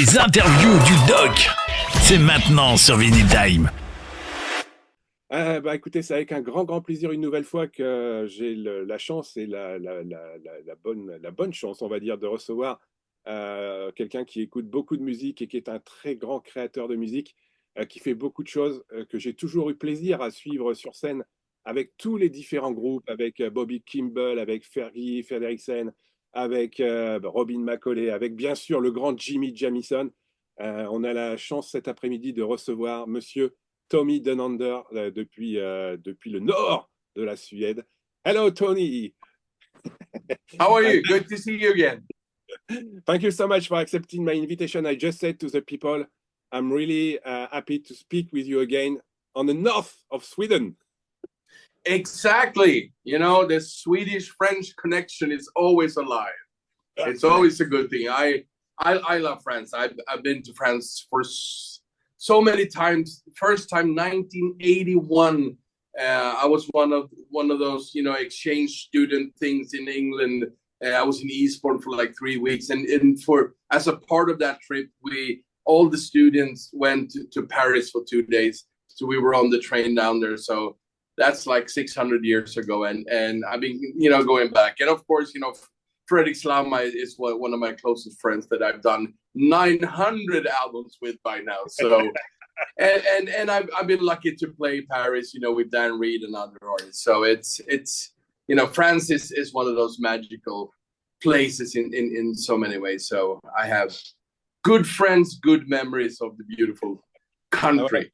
Les interviews du doc, c'est maintenant sur Vinyl Time. Écoutez, c'est avec un grand plaisir une nouvelle fois que j'ai la chance et la bonne chance, on va dire, de recevoir quelqu'un qui écoute beaucoup de musique et qui est un très grand créateur de musique, qui fait beaucoup de choses, que j'ai toujours eu plaisir à suivre sur scène avec tous les différents groupes, avec Bobby Kimball, avec Fergie Frederiksen, avec Robin McCauley, avec bien sûr le grand Jimmy Jamison. On a la chance cet après-midi de recevoir Monsieur Tommy Denander depuis le nord de la Suède. Hello, Tony. How are you? Good to see you again. Thank you so much for accepting my invitation. I just said to the people, I'm really happy to speak with you again on the north of Sweden. Exactly. You know, the Swedish-French connection is always alive. It's always a good thing. I love France. I've been to France for so many times. First time 1981. I was one of those, you know, exchange student things in England. I was in Eastbourne for like 3 weeks, and as a part of that trip, all the students went to Paris for 2 days. So we were on the train down there. So that's like 600 years ago, and I've been, you know, going back. And of course, you know, Fredrik Slama is one of my closest friends that I've done 900 albums with by now. So, and I've been lucky to play Paris, you know, with Dan Reed and other artists. So it's you know, France is one of those magical places in so many ways. So I have good friends, good memories of the beautiful country.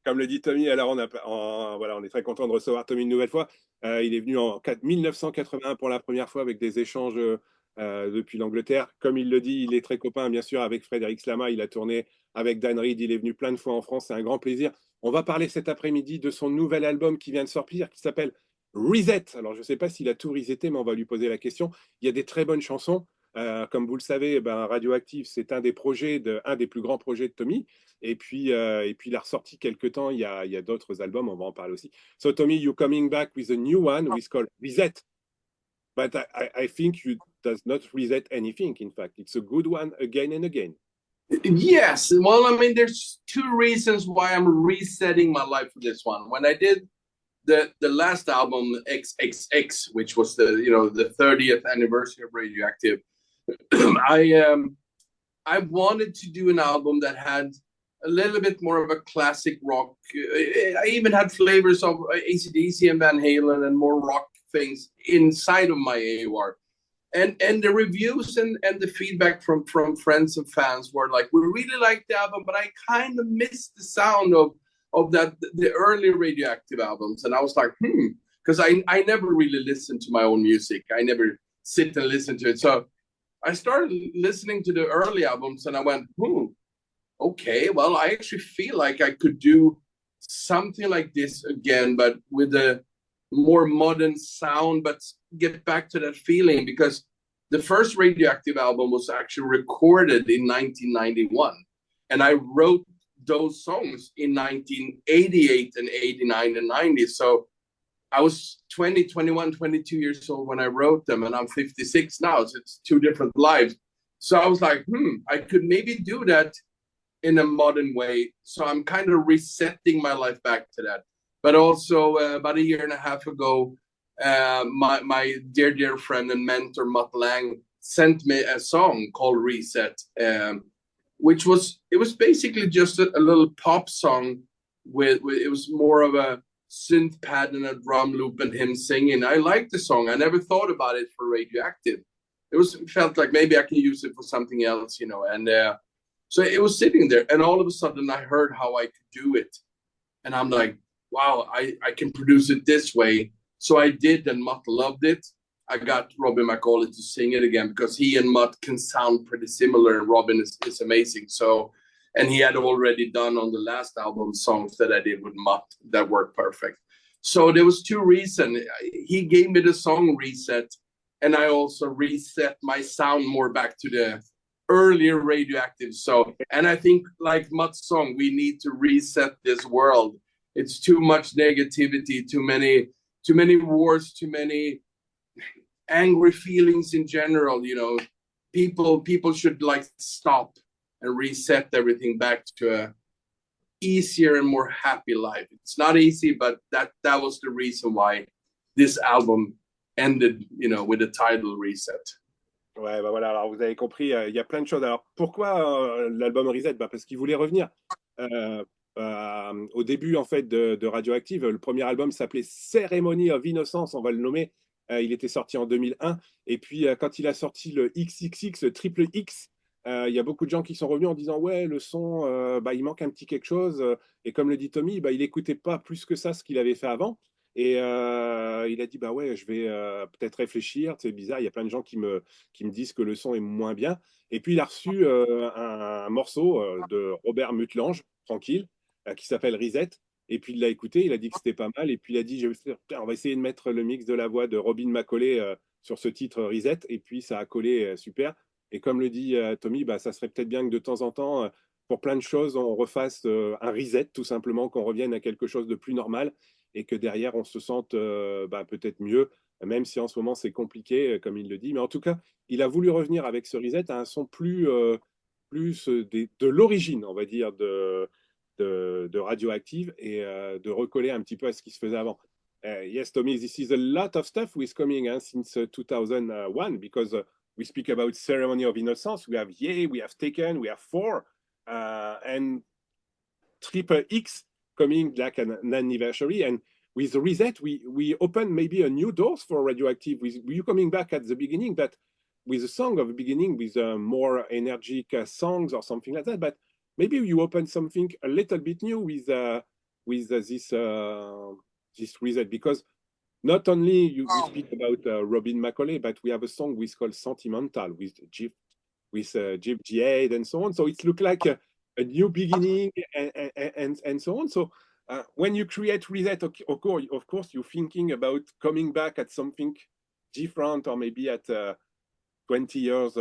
Comme le dit Tommy, alors on est très content de recevoir Tommy une nouvelle fois. Il est venu en 1981 pour la première fois avec des échanges depuis l'Angleterre. Comme il le dit, il est très copain, bien sûr, avec Frédéric Slama. Il a tourné avec Dan Reed. Il est venu plein de fois en France. C'est un grand plaisir. On va parler cet après-midi de son nouvel album qui vient de sortir, qui s'appelle Reset. Alors, je ne sais pas s'il a tout reseté, mais on va lui poser la question. Il y a des très bonnes chansons. Comme vous le savez, Radioactive, c'est un des plus grands projets de Tommy. Et puis il a ressorti quelques temps. Il y a d'autres albums, on va en parler aussi. So, Tommy, you're coming back with a new one, which is called Reset. But I think you does not reset anything. In fact, it's a good one again and again. Yes. Well, I mean, there's two reasons why I'm resetting my life for this one. When I did the last album, XXX, which was the 30th anniversary of Radioactive, I wanted to do an album that had a little bit more of a classic rock. I even had flavors of AC/DC and Van Halen and more rock things inside of my AOR. And the reviews and the feedback from friends and fans were like, we really liked the album, but I kind of missed the sound of the early Radioactive albums. And I was like, because I never really listened to my own music. I never sit and listen to it. So I started listening to the early albums and I went, okay, well, I actually feel like I could do something like this again, but with a more modern sound, but get back to that feeling, because the first Radioactive album was actually recorded in 1991. And I wrote those songs in 1988 and 89 and 90. So I was 20, 21, 22 years old when I wrote them, and I'm 56 now. So it's two different lives. So I was like, I could maybe do that in a modern way. So I'm kind of resetting my life back to that. But also about a year and a half ago, my dear friend and mentor, Mutt Lang, sent me a song called Reset, which was basically just a little pop song with it was more of a synth pad and a drum loop and him singing. I liked the song. I never thought about it for Radioactive. It felt like maybe I can use it for something else, you know. And so it was sitting there, and all of a sudden I heard how I could do it, and I'm like, wow, I can produce it this way. So I did, and Mutt loved it. I got Robin McCauley to sing it again because he and Mutt can sound pretty similar, and Robin is amazing. So, and he had already done on the last album songs that I did with Mutt that worked perfect. So there was two reasons. He gave me the song Reset, and I also reset my sound more back to the earlier Radioactive. So, and I think like Mutt's song, we need to reset this world. It's too much negativity, too many wars, too many angry feelings in general. You know, people should like stop and reset everything back to a easier and more happy life. It's not easy, but that was the reason why this album ended, you know, with the title Reset. Ouais, bah voilà, alors vous avez compris, il y a plein de choses. Alors pourquoi l'album Reset? Bah parce qu'il voulait revenir. Au début en fait de Radioactive, le premier album s'appelait Ceremony of Innocence, on va le nommer. Il était sorti en 2001. Et puis quand il a sorti le XXX, le triple X, il y a beaucoup de gens qui sont revenus en disant ouais, le son, bah, il manque un petit quelque chose. Et comme le dit Tommy, bah, il n'écoutait pas plus que ça ce qu'il avait fait avant. Et il a dit bah ouais, je vais peut-être réfléchir. C'est bizarre, il y a plein de gens qui me disent que le son est moins bien. Et puis il a reçu un morceau de Robert Mutlange, tranquille, qui s'appelle Reset. Et puis il l'a écouté, il a dit que c'était pas mal. Et puis il a dit on va essayer de mettre le mix de la voix de Robin McAuley sur ce titre Reset. Et puis ça a collé super. Et comme le dit Tommy, bah, ça serait peut-être bien que de temps en temps, pour plein de choses, on refasse un reset, tout simplement, qu'on revienne à quelque chose de plus normal et que derrière, on se sente bah, peut-être mieux, même si en ce moment, c'est compliqué, comme il le dit. Mais en tout cas, il a voulu revenir avec ce reset à un son plus de l'origine, on va dire, de Radioactive et de recoller un petit peu à ce qui se faisait avant. Yes, Tommy, this is a lot of stuff which is coming since 2001 because we speak about Ceremony of Innocence. We have Yeah, we have Taken, we have Four, and Triple X coming like an anniversary. And with Reset, we open maybe a new doors for Radioactive. With you coming back at the beginning, but with a song of the beginning, with more energetic songs or something like that. But maybe you open something a little bit new with this Reset, because not only you speak about Robin McAuley, but we have a song which is called Sentimental with Jeff G8 and so on. So it looks like a new beginning and so on. So when you create Reset, of course, you're thinking about coming back at something different, or maybe at 20 years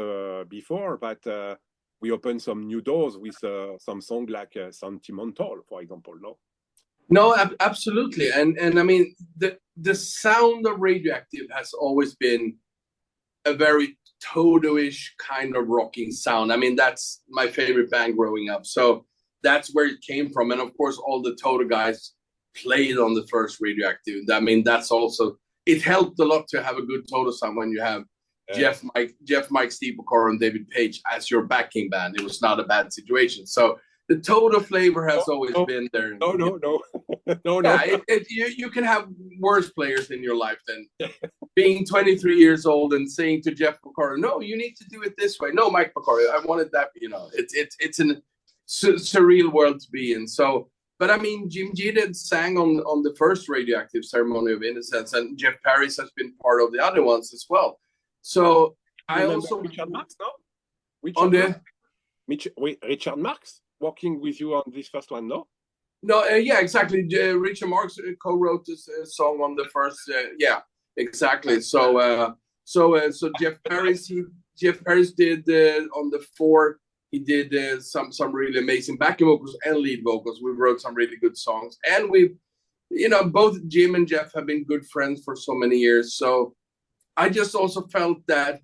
before, but we open some new doors with some song like Sentimental, for example, no? No, absolutely. And I mean, the sound of Radioactive has always been a very Toto-ish kind of rocking sound. I mean, that's my favorite band growing up. So that's where it came from. And of course, all the Toto guys played on the first Radioactive. I mean, that's also, it helped a lot to have a good Toto sound when you have Jeff, Mike, Steve Porcaro, and David Page as your backing band. It was not a bad situation. So the Toto flavor has always been there. No. Yeah, you can have worse players in your life than being 23 years old and saying to Jeff Porcaro, no, you need to do it this way. No, Mike Porcaro, I wanted that. You know, it's a surreal world to be in. So, but I mean, Jim G did sang on the first Radioactive Ceremony of Innocence, and Jeff Parris has been part of the other ones as well. So I also Richard Marx, no? Richard Marx working with you on this first one, no? No, yeah, exactly. Richard Marx co-wrote this song on the first. Yeah, exactly. So Jeff Parris did on the four. He did some really amazing backing vocals and lead vocals. We wrote some really good songs, and we, you know, both Jim and Jeff have been good friends for so many years. So I just also felt that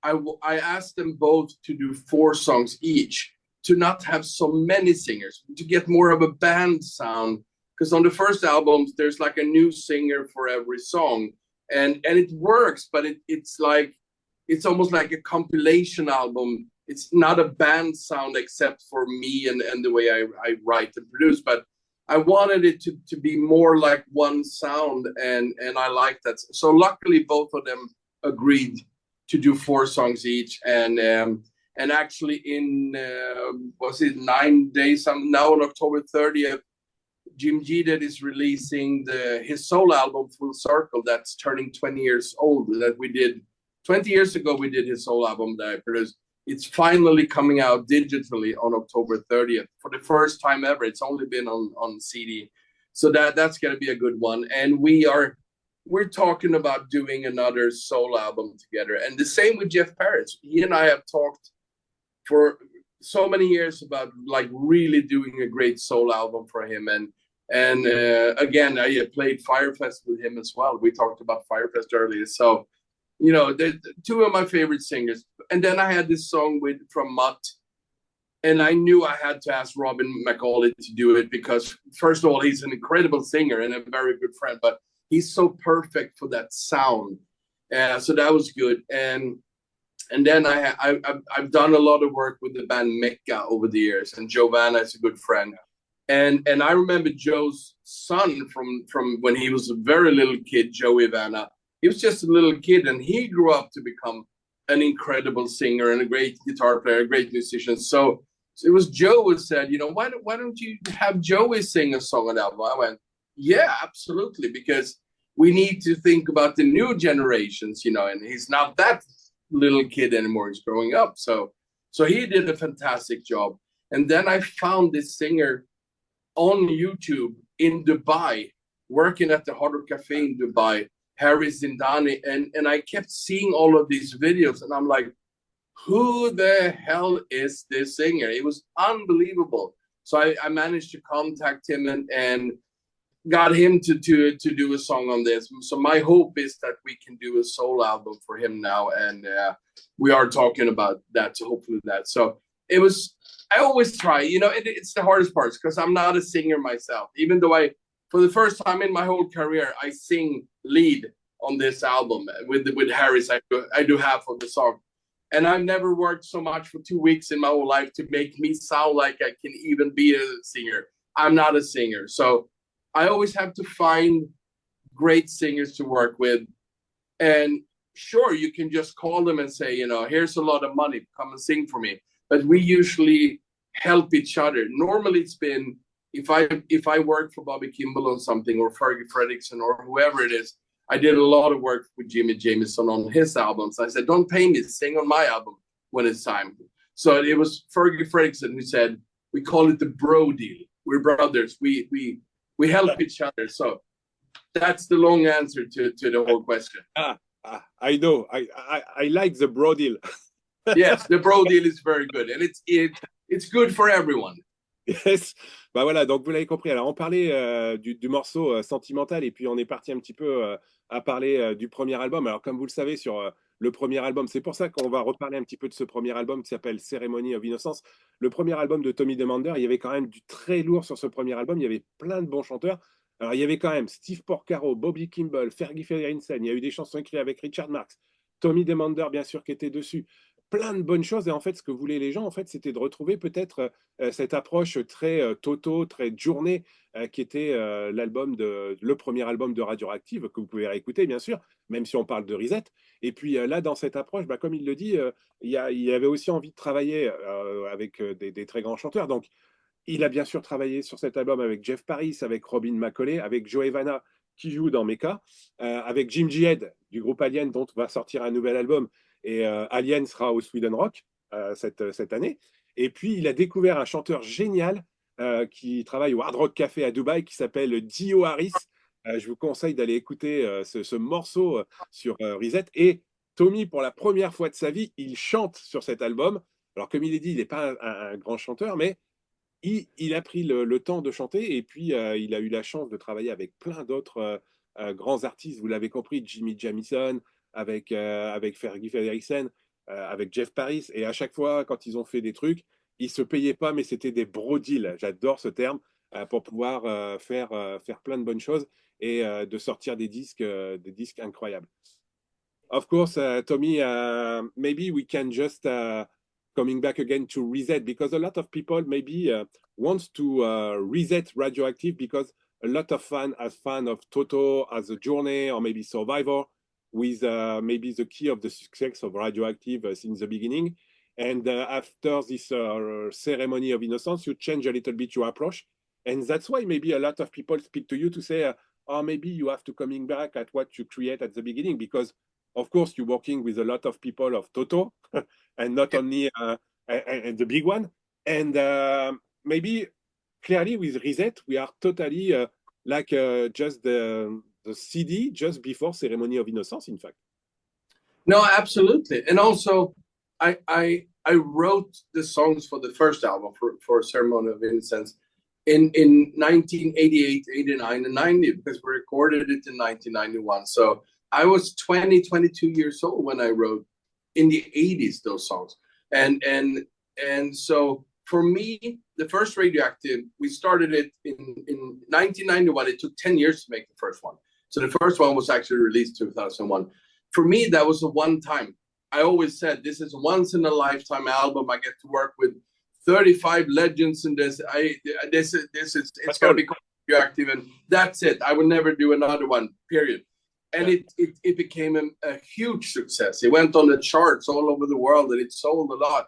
I asked them both to do 4 songs each, to not have so many singers, to get more of a band sound. Because on the first albums, there's like a new singer for every song, and it works, but it's almost like a compilation album. It's not a band sound except for me and the way I write and produce, but I wanted it to be more like one sound, and I like that. So luckily, both of them agreed to do 4 songs each, and actually in was it 9 days? Now on October 30th, Jim G is releasing his solo album Full Circle. That's turning 20 years old. That we did 20 years ago. We did his solo album that I produced. It's finally coming out digitally on October 30th for the first time ever. It's only been on CD, so that's gonna be a good one. And we're talking about doing another solo album together. And the same with Jeff Parris. He and I have talked for so many years about like really doing a great solo album for him. And again, I played Firefest with him as well. We talked about Firefest earlier. So, you know, they're 2 of my favorite singers. And then I had this song from Mutt And I knew I had to ask Robin McAuley to do it because, first of all, he's an incredible singer and a very good friend, but he's so perfect for that sound. So that was good. And then I've done a lot of work with the band Mecca over the years, and Giovanna is a good friend. And I remember Joe's son from when he was a very little kid, Joe Ivana. He was just a little kid, and he grew up to become an incredible singer and a great guitar player, a great musician. So it was Joe who said, you know, why don't you have Joey sing a song on that album? I went, yeah, absolutely, because we need to think about the new generations, you know, and he's not that little kid anymore. He's growing up. So he did a fantastic job. And then I found this singer on YouTube in Dubai, working at the Hard Rock Cafe in Dubai, Harry Zindani, and I kept seeing all of these videos, and I'm like, who the hell is this singer? It was unbelievable. So I managed to contact him and got him to do a song on this. So my hope is that we can do a solo album for him now, and we are talking about that, so hopefully that. So it was, I always try, you know, it's the hardest parts because I'm not a singer myself, even though for the first time in my whole career, I sing lead on this album with Harris. I do half of the song. And I've never worked so much for 2 weeks in my whole life to make me sound like I can even be a singer. I'm not a singer. So I always have to find great singers to work with. And sure, you can just call them and say, you know, here's a lot of money, come and sing for me. But we usually help each other. Normally it's been, if I work for Bobby Kimball on something, or Fergie Fredriksson, or whoever it is, I did a lot of work with Jimmy Jamison on his albums. I said, don't pay me, sing on my album when it's time. So it was Fergie Fredriksson who said, we call it the bro deal. We're brothers. We help each other. So that's the long answer to the whole question. I know. I like the bro deal. Yes, the bro deal is very good. And it's good for everyone. Yes. Bah voilà, donc vous l'avez compris. Alors on parlait du morceau sentimental, et puis on est parti un petit peu à parler du premier album. Alors comme vous le savez, sur le premier album, c'est pour ça qu'on va reparler un petit peu de ce premier album qui s'appelle Ceremony of Innocence. Le premier album de Tommy Denander, il y avait quand même du très lourd sur ce premier album. Il y avait plein de bons chanteurs. Alors il y avait quand même Steve Porcaro, Bobby Kimball, Fergie Fredriksson. Il y a eu des chansons écrites avec Richard Marx, Tommy Denander bien sûr qui était dessus. Plein de bonnes choses, et en fait ce que voulaient les gens, en fait, c'était de retrouver peut-être cette approche très Toto, très journée, qui était le premier album de Radioactive, que vous pouvez réécouter bien sûr, même si on parle de Reset. Et puis là, dans cette approche, bah, comme il le dit, il avait aussi envie de travailler avec des très grands chanteurs. Donc il a bien sûr travaillé sur cet album avec Jeff Paris, avec Robin McAuley, avec Joe Ivana qui joue dans Mecca, avec Jim Head du groupe Alien, dont va sortir un nouvel album. Et Alien sera au Sweden Rock cette année. Et puis, il a découvert un chanteur génial qui travaille au Hard Rock Café à Dubaï, qui s'appelle Dio Harris. Je vous conseille d'aller écouter ce morceau sur Reset. Et Tommy, pour la première fois de sa vie, il chante sur cet album. Alors, comme il est dit, il n'est pas un grand chanteur, mais il a pris le temps de chanter. Et puis, il a eu la chance de travailler avec plein d'autres grands artistes. Vous l'avez compris, Jimmy Jamison, avec Fergie Fredriksson, avec Jeff Paris. Et à chaque fois, quand ils ont fait des trucs, ils ne se payaient pas, mais c'était des bro deals. J'adore ce terme, pour pouvoir faire plein de bonnes choses et de sortir des disques incroyables. Of course, Tommy, maybe we can just coming back again to Reset, because a lot of people maybe wants to reset Radioactive, because a lot of fans of Toto as a journey, or maybe Survivor, with maybe the key of the success of Radioactive since the beginning. And after this ceremony of innocence, you change a little bit your approach. And that's why maybe a lot of people speak to you to say, oh, maybe you have to coming back at what you create at the beginning, because of course you're working with a lot of people of Toto and not only the big one. And maybe clearly with Reset, we are totally like just the CD just before Ceremony of Innocence, in fact. No, absolutely. And also, I wrote the songs for the first album for Ceremony of Innocence in 1988, 89, and 90, because we recorded it in 1991. So I was 22 years old when I wrote in the 80s those songs. And so for me, the first Radioactive, we started it in 1991. It took 10 years to make the first one. So the first one was actually released 2001. For me, that was a one time. I always said, this is a once in a lifetime album. I get to work with 35 legends in this. It's going to be called Radioactive, and that's it. I will never do another one, period. And it became a huge success. It went on the charts all over the world, and it sold a lot.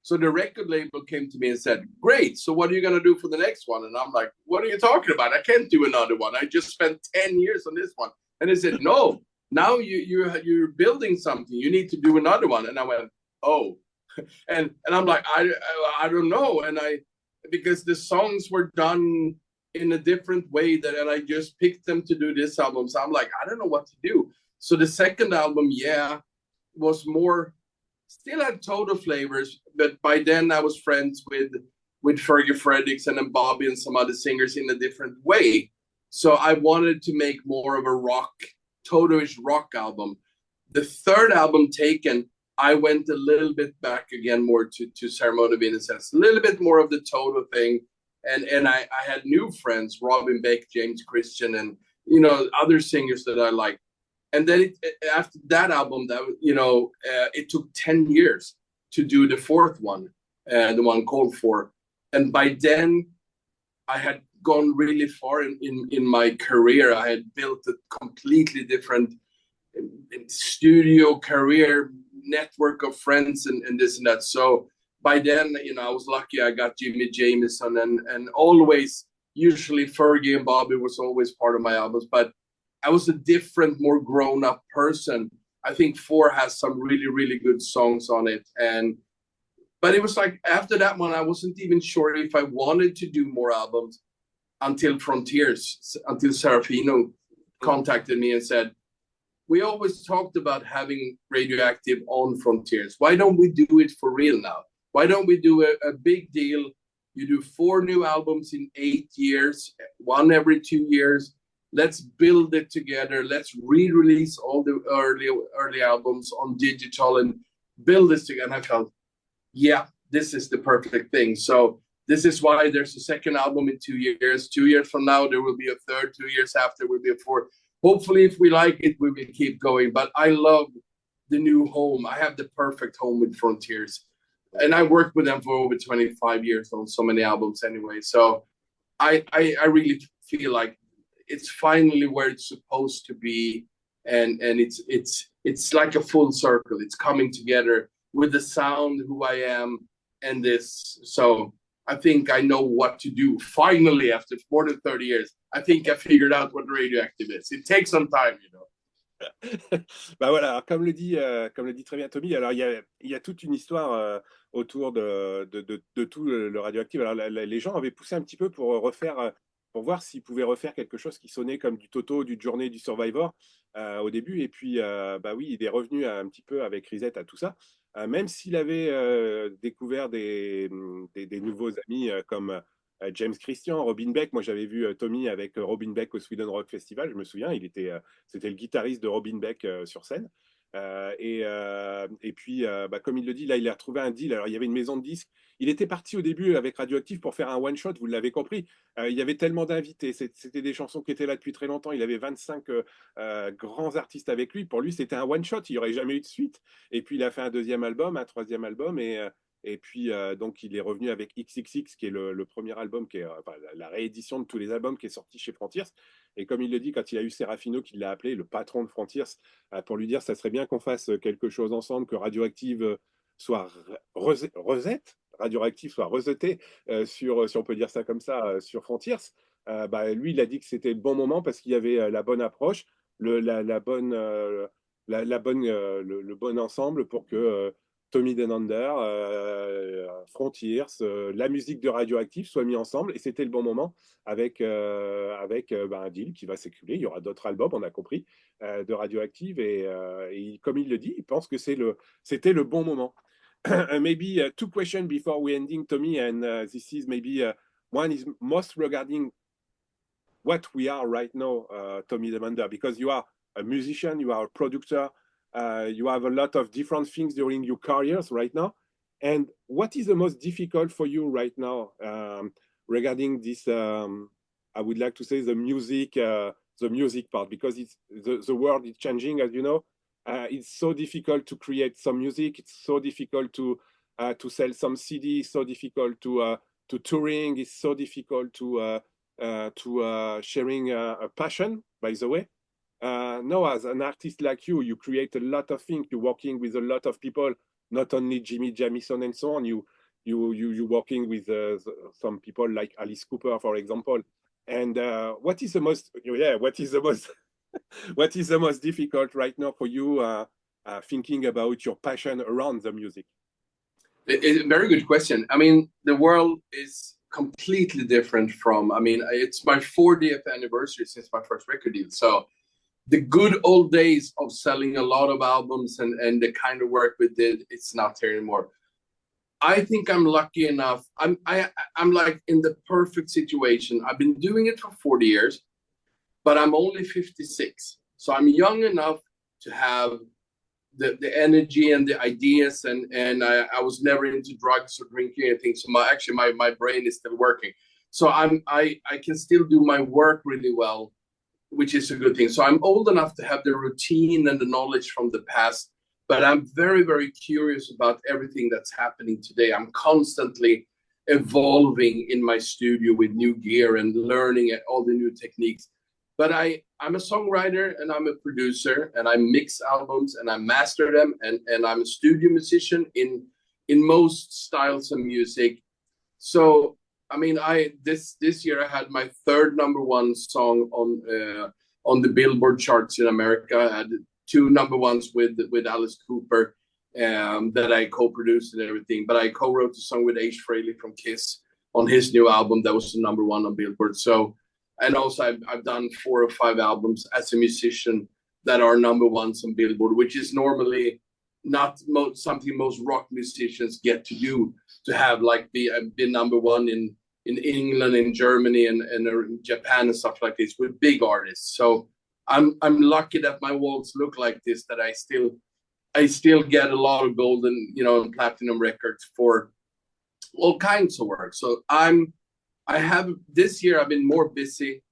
So the record label came to me and said, great, so what are you going to do for the next one? And I'm like, what are you talking about? I can't do another one. I just spent 10 years on this one. And they said, no, now you're building something. You need to do another one. And I went, oh. And I'm like, I don't know. And because the songs were done in a different way, and I just picked them to do this album. So I'm like, I don't know what to do. So the second album, was more, still had total flavors, but by then I was friends with Fergie Fredericks and then Bobby and some other singers in a different way. So I wanted to make more of a rock, totalish rock album. The third album, Taken, I went a little bit back again more to Ceremony of Innocence, a little bit more of the total thing. And I had new friends, Robin Beck, James Christian, and, you know, other singers that I liked. And then after that album, it took 10 years to do the fourth one, the one called For. And by then, I had gone really far in my career. I had built a completely different studio career network of friends and this and that. So by then, you know, I was lucky. I got Jimmy Jameson and always, usually Fergie and Bobby was always part of my albums, but I was a different, more grown-up person. I think Four has some really, really good songs on it. But it was like, after that one, I wasn't even sure if I wanted to do more albums until Frontiers, until Serafino contacted me and said, we always talked about having Radioactive on Frontiers. Why don't we do it for real now? Why don't we do a big deal? You do 4 new albums in 8 years, 1 every 2 years. Let's build it together. Let's re-release all the early albums on digital and build this together. And I felt, yeah, this is the perfect thing. So this is why there's a second album in 2 years. 2 years from now, there will be a third. 2 years after, will be a fourth. Hopefully, if we like it, we will keep going. But I love the new home. I have the perfect home with Frontiers. And I worked with them for over 25 years on so many albums anyway. So I really feel like it's finally where it's supposed to be, and it's like a full circle. It's coming together with the sound, who I am, and this. So I think I know what to do. Finally, after more than 30 years, I think I figured out what Radioactive is. It takes some time, you know. Bah voilà, alors comme le dit très bien Tommy, alors il y a toute une histoire autour de tout le Radioactive. Alors les gens avaient poussé un petit peu pour refaire, pour voir s'ils pouvaient refaire quelque chose qui sonnait comme du Toto, du Journey, du Survivor au début. Et puis, bah oui, il est revenu un petit peu avec Risette à tout ça. Même s'il avait découvert des nouveaux amis comme James Christian, Robin Beck. Moi, j'avais vu Tommy avec Robin Beck au Sweden Rock Festival. Je me souviens, c'était le guitariste de Robin Beck sur scène. Et puis, bah, comme il le dit, là, il a retrouvé un deal. Alors, il y avait une maison de disques. Il était parti au début avec Radioactive pour faire un one-shot, vous l'avez compris. Il y avait tellement d'invités. C'était des chansons qui étaient là depuis très longtemps. Il avait 25 grands artistes avec lui. Pour lui, c'était un one-shot. Il n'y aurait jamais eu de suite. Et puis, il a fait un deuxième album, un troisième album. Et puis, donc, il est revenu avec XXX, qui est le premier album, qui est enfin, la réédition de tous les albums qui est sorti chez Frontiers. Et comme il le dit, quand il a eu Serafino, qui l'a appelé, le patron de Frontiers, pour lui dire, ça serait bien qu'on fasse quelque chose ensemble, que Radioactive soit Radioactive soit reseté sur, si on peut dire ça comme ça, sur Frontiers. Bah, lui, il a dit que c'était le bon moment parce qu'il y avait la bonne approche, le bon ensemble pour que Tommy Denander, Frontiers, la musique de Radioactive soit mis ensemble, et c'était le bon moment avec un deal qui va s'éculer. Il y aura d'autres albums, on a compris, de Radioactive, et comme il le dit, il pense que c'était le bon moment. Maybe 2 questions before we ending, Tommy, and this is maybe one is most regarding what we are right now, Tommy Denander, because you are a musician, you are a producer, you have a lot of different things during your careers right now. And what is the most difficult for you right now regarding this? I would like to say the music part, because it's the world is changing, as you know. It's so difficult to create some music. It's so difficult to sell some CD. It's so difficult to touring. It's so difficult to sharing a passion. By the way, no, as an artist like you create a lot of things. You're working with a lot of people, not only Jimmy Jamison and so on. You working with some people like Alice Cooper, for example. And what is the most what is the most difficult right now for you thinking about your passion around the music? Very good question. I mean, the world is completely different from, I mean, it's my 40th anniversary since my first record deal. So the good old days of selling a lot of albums and the kind of work we did, it's not there anymore. I think I'm lucky enough. I'm like in the perfect situation. I've been doing it for 40 years, but I'm only 56. So I'm young enough to have the energy and the ideas, and I was never into drugs or drinking anything. So my brain is still working. So I can still do my work really well, which is a good thing. So I'm old enough to have the routine and the knowledge from the past, but I'm very, very curious about everything that's happening today. I'm constantly evolving in my studio with new gear and learning all the new techniques. But I'm a songwriter and I'm a producer, and I mix albums and I master them, and I'm a studio musician in most styles of music. So I mean, this year I had my third #1 song on the Billboard charts in America. I had 2 #1s with Alice Cooper that I co-produced and everything. But I co-wrote a song with Ace Frehley from Kiss on his new album that was the #1 on Billboard. So, and also I've done 4 or 5 albums as a musician that are #1s on Billboard, which is normally not something most rock musicians get to do, to have like be #1 in England, in Germany, and Japan and stuff like this with big artists. So I'm lucky that my walls look like this, that I still get a lot of golden, and platinum records for all kinds of work. So this year I've been more busy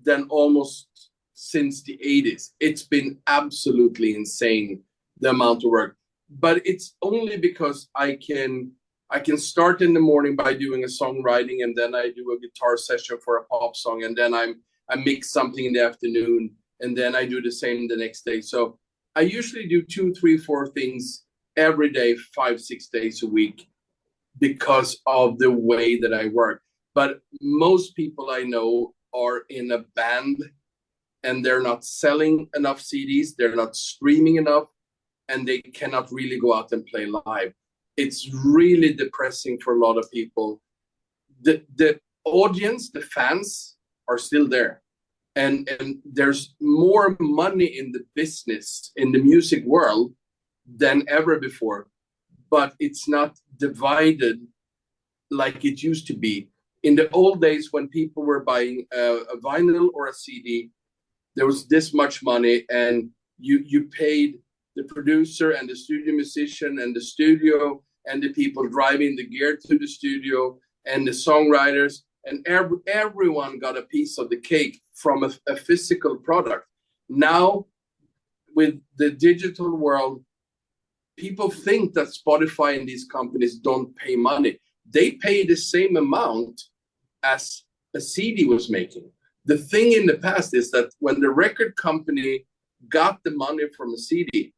than almost since the 80s. It's been absolutely insane, the amount of work. But it's only because I can start in the morning by doing a songwriting, and then I do a guitar session for a pop song, and then I mix something in the afternoon, and then I do the same the next day. So I usually do 2, 3, 4 things every day, 5, 6 days a week, because of the way that I work. But most people I know are in a band, and they're not selling enough CDs, they're not streaming enough, and they cannot really go out and play live. It's really depressing for a lot of people. The audience, the fans are still there. And there's more money in the business, in the music world, than ever before. But it's not divided like it used to be. In the old days, when people were buying a vinyl or a CD, there was this much money, and you paid the producer and the studio musician and the studio and the people driving the gear to the studio and the songwriters, and everyone got a piece of the cake from a physical product. Now, with the digital world, people think that Spotify and these companies don't pay money. They pay the same amount as a CD was making. The thing in the past is that when the record company got the money from a CD,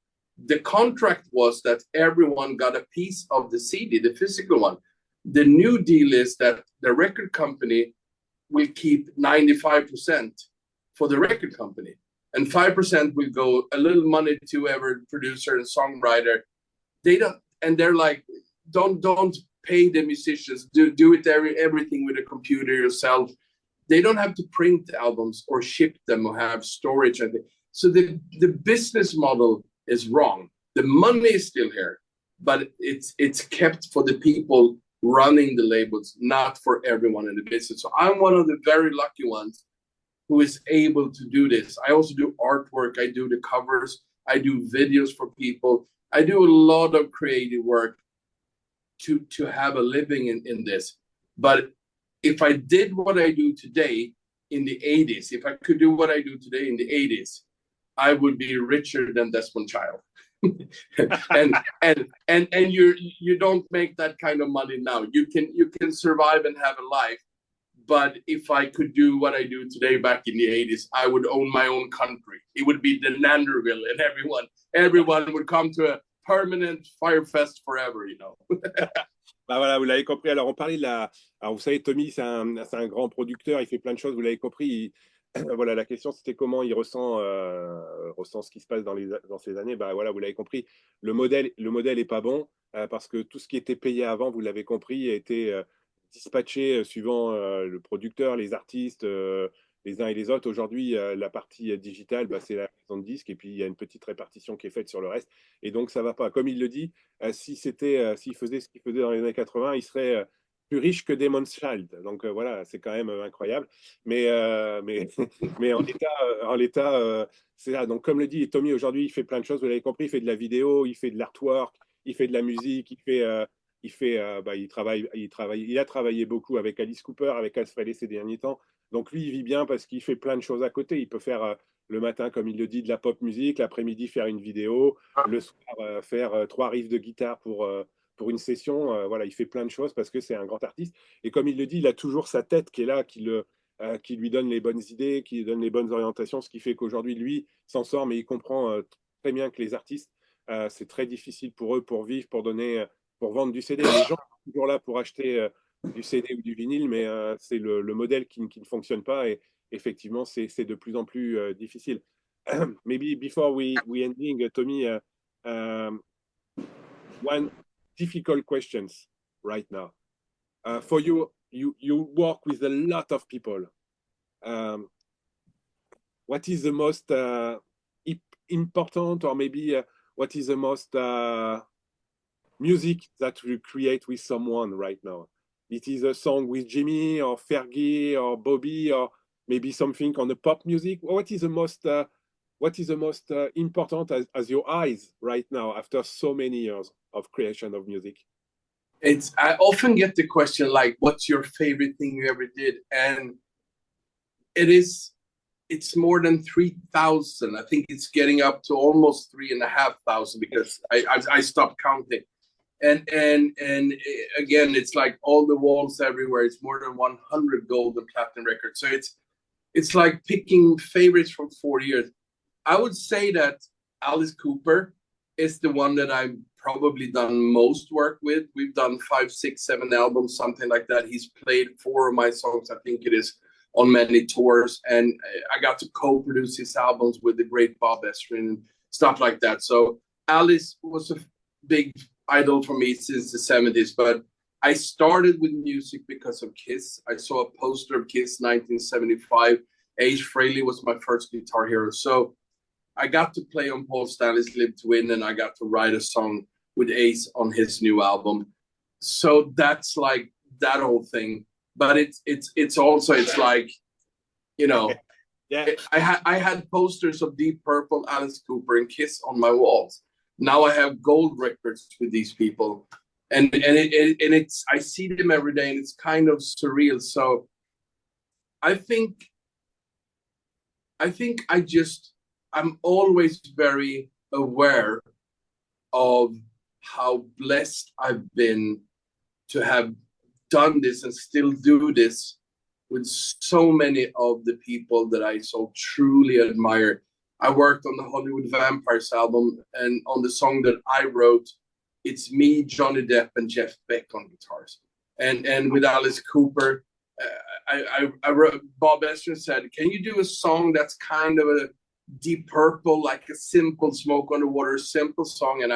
the contract was that everyone got a piece of the CD, the physical one. The new deal is that the record company will keep 95% for the record company, and 5% will go a little money to every producer and songwriter. They're like, don't pay the musicians. Do it everything with a computer yourself. They don't have to print albums or ship them or have storage. So the business model is wrong. The money is still here, but it's kept for the people running the labels, not for everyone in the business. So I'm one of the very lucky ones who is able to do this. I also do artwork. I do the covers. I do videos for people. I do a lot of creative work to have a living in this. But if I did what I do today in the 80s, if I could do what I do today in the 80s, I would be richer than Desmond Child. and you don't make that kind of money now. You can survive and have a life. But if I could do what I do today back in the 80s, I would own my own country. It would be Denanderville, and everyone would come to a permanent fire fest forever, you know. Bah voilà, vous l'avez compris. Alors, on parlait de la. Alors, vous savez, Tommy, c'est un grand producteur, il fait plein de choses, vous l'avez compris. Voilà, la question, c'était comment il ressent ce qui se passe dans ces années. Bah voilà, vous l'avez compris. Le modèle est pas bon parce que tout ce qui était payé avant, vous l'avez compris, a été dispatché suivant le producteur, les artistes, les uns et les autres. Aujourd'hui, la partie digitale, bah, c'est la maison de disque et puis il y a une petite répartition qui est faite sur le reste. Et donc, ça va pas. Comme il le dit, s'il faisait ce qu'il faisait dans les années 80, il serait plus riche que Demon's Child. Donc voilà, c'est quand même incroyable. Mais en l'état, c'est là. Donc comme le dit Tommy, aujourd'hui, il fait plein de choses. Vous l'avez compris, il fait de la vidéo, il fait de l'artwork, il fait de la musique, il a travaillé beaucoup avec Alice Cooper, avec Alfred ces derniers temps. Donc lui, il vit bien parce qu'il fait plein de choses à côté. Il peut faire le matin, comme il le dit, de la pop musique, l'après-midi faire une vidéo, le soir faire 3 riffs de guitare pour une session. Voilà, il fait plein de choses parce que c'est un grand artiste. Et comme il le dit, il a toujours sa tête qui est là, qui lui donne les bonnes idées, qui lui donne les bonnes orientations, ce qui fait qu'aujourd'hui, lui s'en sort, mais il comprend très bien que les artistes, c'est très difficile pour eux, pour vivre, pour vendre du CD. Les gens sont toujours là pour acheter du CD ou du vinyle, mais c'est le modèle qui ne fonctionne pas et effectivement, c'est de plus en plus difficile. Maybe before we ending, Tommy, one difficult questions right now. For you work with a lot of people. What is the most important, or maybe what is the most music that you create with someone right now? It is a song with Jimmy or Fergie or Bobby, or maybe something on the pop music. What is the most important as your eyes right now after so many years of creation of music? I often get the question like, what's your favorite thing you ever did? And it's more than 3,000. I think it's getting up to almost 3,500 because I stopped counting. And again, it's like all the walls everywhere. It's more than 100 gold and platinum records. So it's like picking favorites from 40 years. I would say that Alice Cooper is the one that I've probably done most work with. We've done 5, 6, 7 albums, something like that. He's played 4 of my songs, I think it is, on many tours. And I got to co-produce his albums with the great Bob Ezrin and stuff like that. So Alice was a big idol for me since the 70s. But I started with music because of Kiss. I saw a poster of Kiss 1975. Ace Frehley was my first guitar hero. So I got to play on Paul Stanley's Live to Win, and I got to write a song with Ace on his new album. So that's like that whole thing. But it's also, it's like, you know, yeah. I had posters of Deep Purple, Alice Cooper, and Kiss on my walls. Now I have gold records with these people, and it's I see them every day, and it's kind of surreal. So I think I'm always very aware of how blessed I've been to have done this and still do this with so many of the people that I so truly admire. I worked on the Hollywood Vampires album, and on the song that I wrote, it's me, Johnny Depp, and Jeff Beck on guitars. And with Alice Cooper, I wrote, Bob Ezrin said, can you do a song that's kind of a Deep Purple, like a simple Smoke on the Water, simple song? And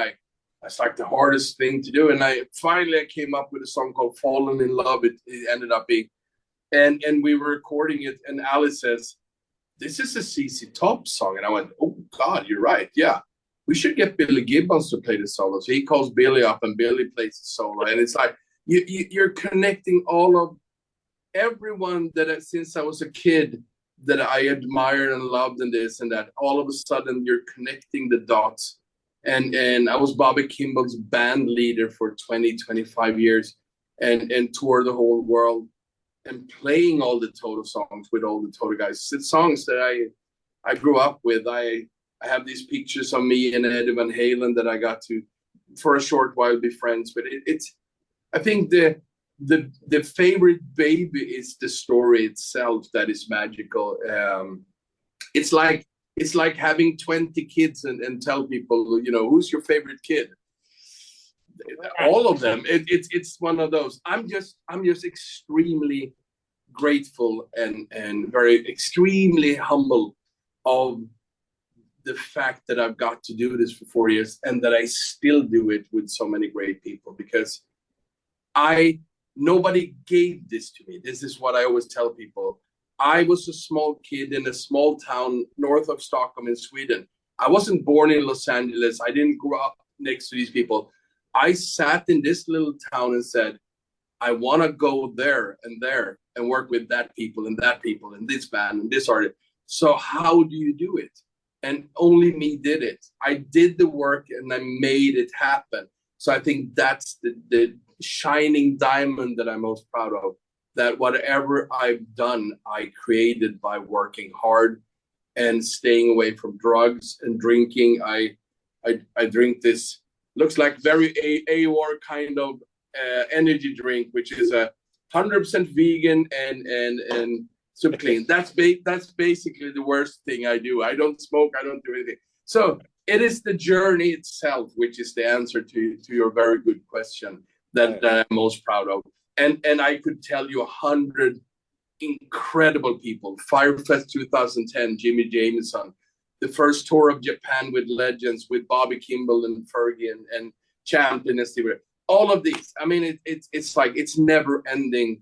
that's like the hardest thing to do. And I finally came up with a song called Fallen in Love. It ended up being, and we were recording it, and Alice says, this is a CC Top song. And I went, oh God, you're right. Yeah, we should get Billy Gibbons to play the solo. So he calls Billy up, and Billy plays the solo. And it's like, you're connecting all of everyone that since I was a kid that I admired and loved and this and that. All of a sudden, you're connecting the dots. and I was Bobby Kimball's band leader for 25 years, and toured the whole world and playing all the Toto songs with all the Toto guys. It's songs that I grew up with. I have these pictures of me and Eddie Van Halen that I got to, for a short while, be friends with. I think the favorite baby is the story itself that is magical. It's like having 20 kids and tell people, you know, who's your favorite kid? All of them. It's one of those. I'm just extremely grateful and very extremely humble of the fact that I've got to do this for 4 years and that I still do it with so many great people, because nobody gave this to me. This is what I always tell people. I was a small kid in a small town north of Stockholm in Sweden. I wasn't born in Los Angeles. I didn't grow up next to these people. I sat in this little town and said, I want to go there and work with that people and this band and this artist. So how do you do it? And only me did it. I did the work and I made it happen. So I think that's the shining diamond that I'm most proud of, that whatever I've done, I created by working hard and staying away from drugs and drinking. I drink this, looks like very AOR kind of energy drink, which is a 100% vegan and super clean. That's basically the worst thing I do. I don't smoke, I don't do anything. So it is the journey itself, which is the answer to your very good question that I'm most proud of. And I could tell you 100 incredible people. Firefest 2010, Jimmy Jameson. The first tour of Japan with legends, with Bobby Kimball and Fergie and Champion and Steve. All of these. I mean, it's like, it's never ending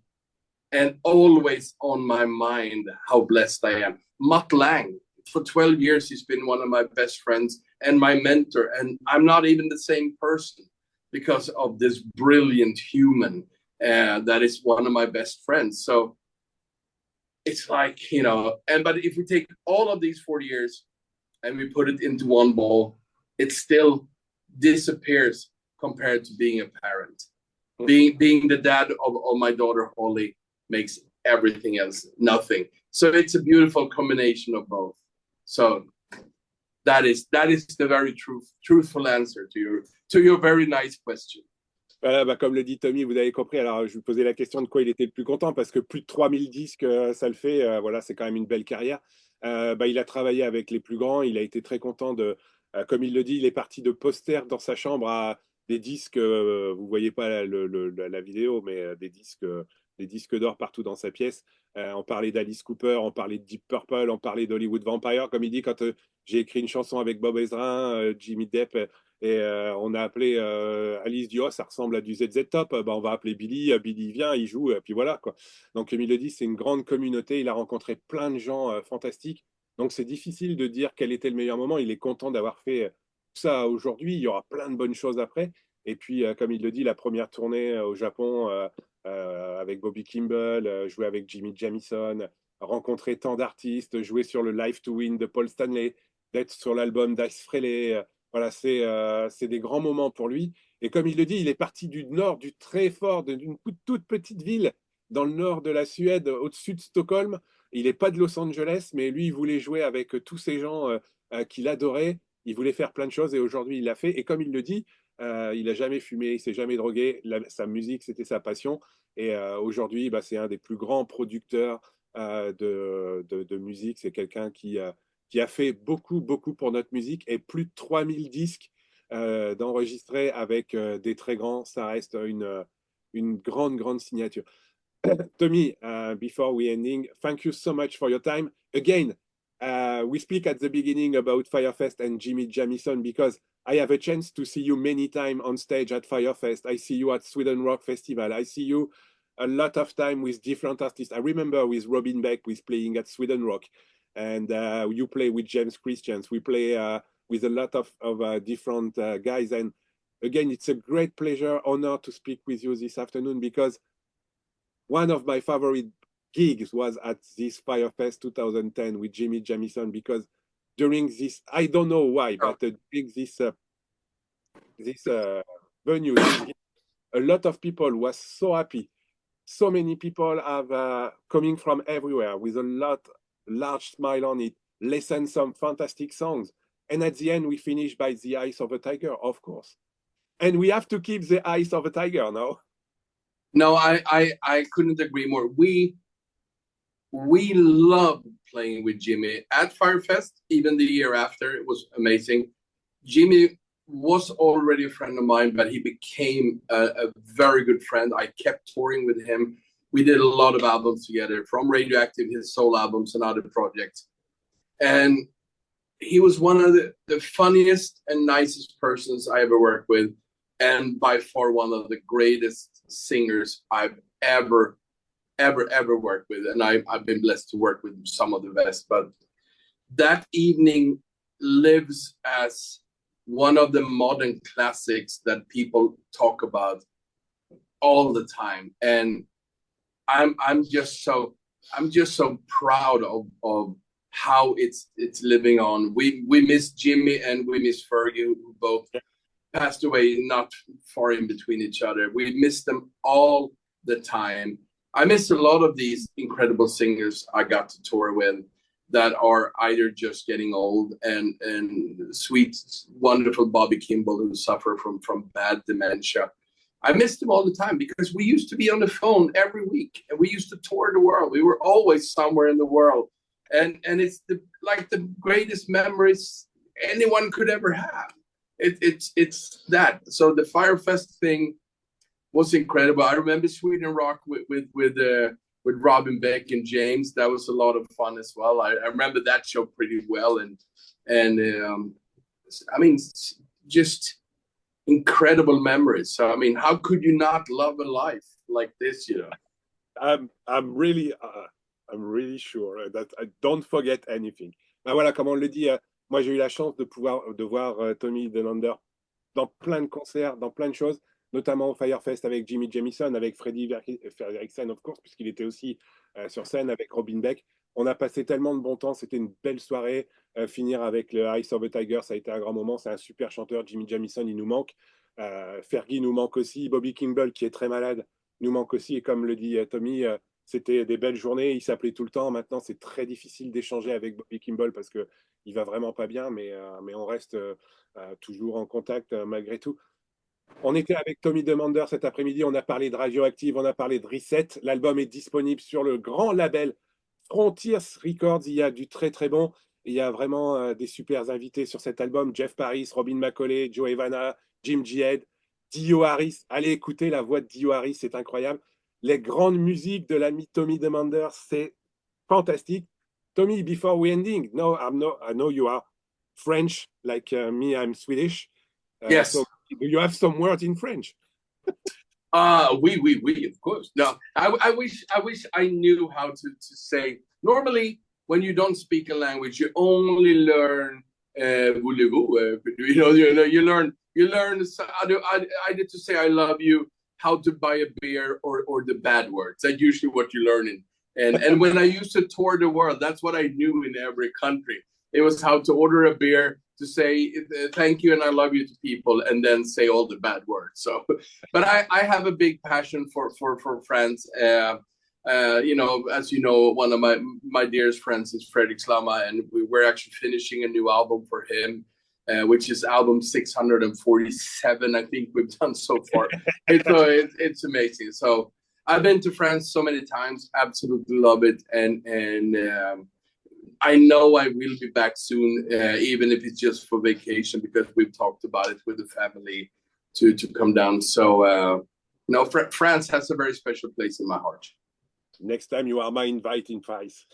and always on my mind how blessed I am. Mutt Lang, for 12 years, he's been one of my best friends and my mentor. And I'm not even the same person because of this brilliant human that is one of my best friends. So it's like, you know, but if we take all of these 40 years and we put it into one ball, it still disappears compared to being a parent. Being the dad of my daughter Holly makes everything else nothing. So it's a beautiful combination of both. So that is the very truthful answer to your very nice question. Voilà, bah, comme le dit Tommy, vous avez compris. Alors, je vous posais la question de quoi il était le plus content, parce que plus de 3000 disques, ça le fait. Voilà, c'est quand même une belle carrière. Bah, il a travaillé avec les plus grands. Il a été très content de, comme il le dit, il est parti de posters dans sa chambre à des disques. Vous voyez pas la vidéo, mais des disques d'or partout dans sa pièce. On parlait d'Alice Cooper, on parlait de Deep Purple, on parlait d'Hollywood Vampire. Comme il dit, quand j'ai écrit une chanson avec Bob Ezrin, Jimmy Depp, et on a appelé Alice, dit, oh, ça ressemble à du ZZ Top, bah, on va appeler Billy, Billy vient, il joue, puis voilà, quoi. Donc, comme il le dit, c'est une grande communauté, il a rencontré plein de gens fantastiques. Donc, c'est difficile de dire quel était le meilleur moment. Il est content d'avoir fait ça aujourd'hui. Il y aura plein de bonnes choses après. Et puis, comme il le dit, la première tournée au Japon avec Bobby Kimball, jouer avec Jimmy Jamison, rencontrer tant d'artistes, jouer sur le Live to Win de Paul Stanley, d'être sur l'album d'Ice Frehley. Voilà, c'est des grands moments pour lui. Et comme il le dit, il est parti du nord, du très fort, d'une toute petite ville dans le nord de la Suède, au-dessus de Stockholm. Il n'est pas de Los Angeles, mais lui, il voulait jouer avec tous ces gens qu'il adorait. Il voulait faire plein de choses et aujourd'hui, il l'a fait. Et comme il le dit, il n'a jamais fumé, il ne s'est jamais drogué. Sa musique, c'était sa passion. Et aujourd'hui, bah, c'est un des plus grands producteurs de musique. C'est quelqu'un qui a fait beaucoup pour notre musique, et plus de 3000 disques d'enregistrés avec des très grands. Ça reste une grande signature. Tommy, before we ending, thank you so much for your time. Again, we speak at the beginning about Firefest and Jimmy Jamison because I have a chance to see you many times on stage at Firefest. I see you at Sweden Rock Festival. I see you a lot of time with different artists. I remember with Robin Beck, with playing at Sweden Rock, and you play with James Christians. We play with a lot of different guys. And again, it's a great pleasure, honor to speak with you this afternoon, because one of my favorite gigs was at this Firefest 2010 with Jimmy Jamison, because during this, I don't know why, but during this this venue. A lot of people was so happy. So many people have coming from everywhere with a large smile on it, listen some fantastic songs. And at the end, we finish by the eyes of a tiger, of course. And we have to keep the eyes of a tiger now. No, I couldn't agree more. We loved playing with Jimmy at Firefest, even the year after. It was amazing. Jimmy was already a friend of mine, but he became a very good friend. I kept touring with him. We did a lot of albums together, from Radioactive, his solo albums, and other projects. And he was one of the funniest and nicest persons I ever worked with, and by far one of the greatest singers I've ever worked with. And I've been blessed to work with some of the best. But that evening lives as one of the modern classics that people talk about all the time. And I'm just so proud of how it's living on. We miss Jimmy and we miss Fergie, who both passed away not far in between each other. We miss them all the time. I miss a lot of these incredible singers I got to tour with that are either just getting old, and sweet, wonderful Bobby Kimball, who suffer from bad dementia. I missed him all the time because we used to be on the phone every week and we used to tour the world. We were always somewhere in the world. And it's the greatest memories anyone could ever have. It's that. So the Firefest thing was incredible. I remember Sweden Rock with Robin Beck and James. That was a lot of fun as well. I remember that show pretty well. And I mean, just incredible memories. So I mean, how could you not love a life like this? You know, I'm really sure that I don't forget anything. Ben voilà, comme on le dit, moi j'ai eu la chance de voir Tommy Denander dans plein de concerts, dans plein de choses, notamment au Firefest avec Jimmy Jamison, avec Freddie Frederiksen, of course, puisqu'il était aussi sur scène avec Robin Beck. On a passé tellement de bon temps, c'était une belle soirée. Finir avec le Eyes of a Tiger, ça a été un grand moment. C'est un super chanteur, Jimmy Jamison, il nous manque. Fergie nous manque aussi. Bobby Kimball, qui est très malade, nous manque aussi. Et comme le dit Tommy, c'était des belles journées, il s'appelait tout le temps. Maintenant, c'est très difficile d'échanger avec Bobby Kimball parce qu'il va vraiment pas bien, mais on reste toujours en contact malgré tout. On était avec Tommy Denander cet après-midi, on a parlé de Radioactive, on a parlé de Reset. L'album est disponible sur le grand label Frontiers Records. Il y a du très très bon. Il y a vraiment des super invités sur cet album. Jeff Paris, Robin McCauley, Joe Evana, Jim Jihad, Dio Harris. Allez écouter la voix de Dio Harris, c'est incroyable. Les grandes musiques de l'ami Tommy Denander, c'est fantastique. Tommy, before we ending, I know you are French, like me, I'm Swedish. Yes. So do you have some words in French? Oui, of course. No, I wish I knew how to say. Normally, when you don't speak a language, you only learn voulez-vous. You learn either to say I love you, how to buy a beer, or the bad words. That's usually what you learn in. And when I used to tour the world, that's what I knew in every country. It was how to order a beer, to say thank you and I love you to people, and then say all the bad words. So, but I have a big passion for France. You know, as you know, one of my dearest friends is Fredrik Slama, and we're actually finishing a new album for him, which is album 647, I think we've done so far. It's amazing. So I've been to France so many times, absolutely love it, and I know I will be back soon, even if it's just for vacation, because we've talked about it with the family to come down. So no, France has a very special place in my heart. Next time you are my invite in Paris.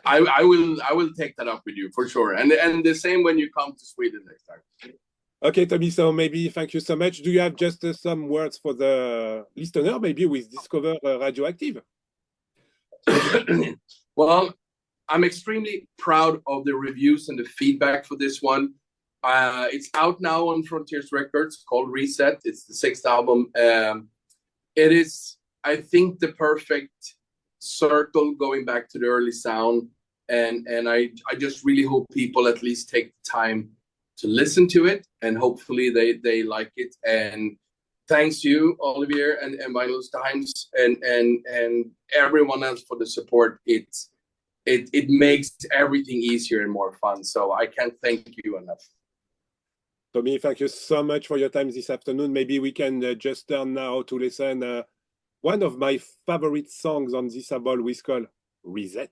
I will take that up with you for sure, and the same when you come to Sweden next time. Okay, Tommy, so maybe thank you so much. Do you have just some words for the listener, maybe with Discover Radioactive? Well, I'm extremely proud of the reviews and the feedback for this one. It's out now on Frontiers Records, called Reset. It's the 6th album. It is, I think, the perfect circle going back to the early sound. And I just really hope people at least take the time listen to it, and hopefully they like it. And thanks to you, Olivier, and Milos Times, and everyone else for the support. It makes everything easier and more fun. So I can't thank you enough. Tommy, thank you so much for your time this afternoon. Maybe we can just turn now to listen one of my favorite songs on this album, which is called Reset.